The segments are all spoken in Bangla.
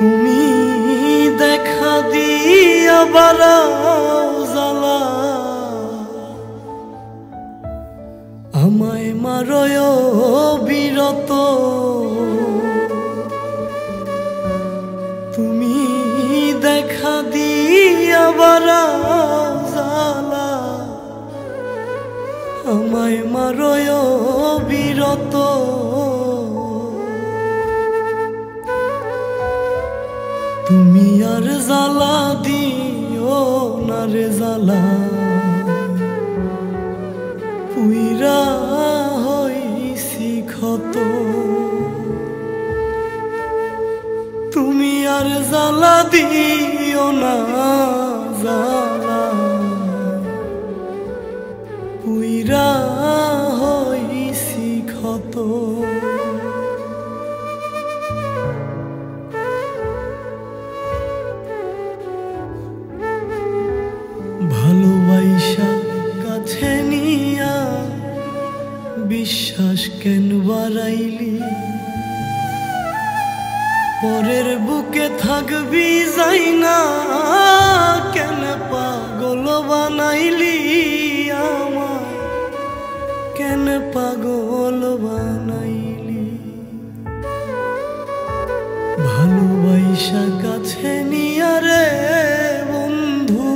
তুমি দেখা দিয়া বাড়াও জ্বালা, আমায় মারয় বিরত। তুমি দেখা দিয়া বাড়াও জ্বালা, আমায় মারয় বিরত। তুমি আর জ্বালা দিও না রে জ্বালা, পুইরা হইছি ক্ষত। তুমি আর জ্বালা দিও না জ্বালা, পুইরা হইছি ক্ষত। ভালোবাসা কাছে নিয়া বিশ্বাস কেন বাড়াইলি, পরের বুকে থাকবি যাই না কেন পাগল বানাইলি আমায়, কেন পাগল বানাইলি। ভালোবাসা কাছে নিয়া রে বন্ধু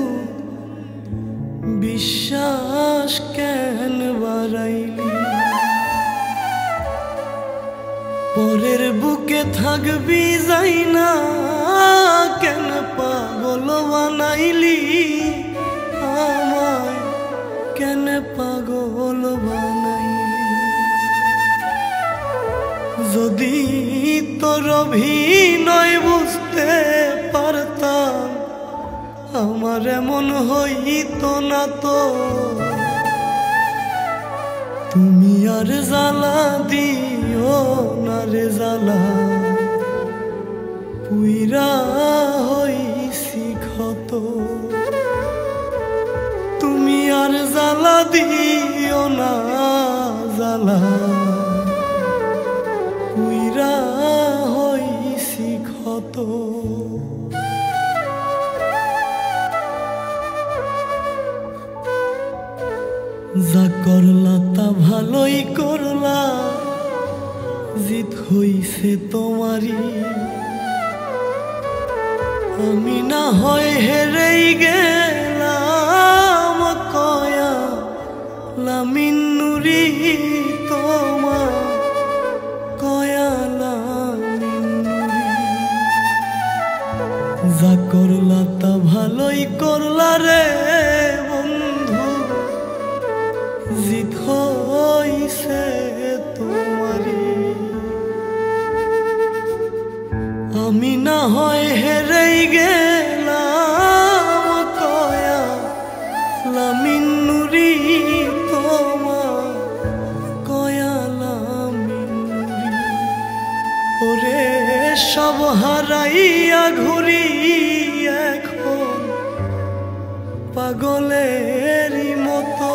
বিশ্বাস কেন বাড়াইলি, পরের বুকে থাকবি যাই না কেন পাগল বানাইলি আমায়, কেন পাগল বানাইলি। যদি তোর অভিনয় বুঝতে পারতাম আমার এমন হইতো না তো। তুমি আর জ্বালা দিও না রে জ্বালা, পুইরা হইছি ক্ষত। তুমি আর জ্বালা দিও না জ্বালা, পুইরা হইছি ক্ষত। যা করলা তা ভালোই করলা, জিত হইছে তোমারই। আমি না হয় হেরেই গেলাম কয়া লামিনুরি তোমার, কয়া লামিনুরি। যা করলা তা ভালোই করলা রে বন্ধু, জিত হইছে তোমারই। আমি না হয় হেরেই গেলাম কয়া লামিনুরি তোমার, কয়া লামিনুরি। ওরে সব হারাইয়া ঘুরি এখন পাগলেরই মতো।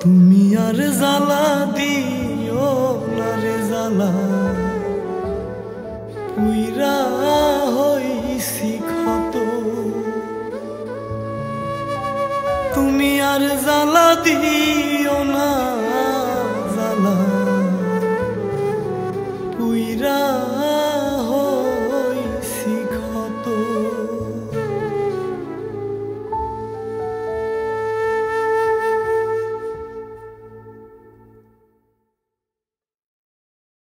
তুমি আর জ্বালা দিও না রে জ্বালা, পুইরা হইছি ক্ষত।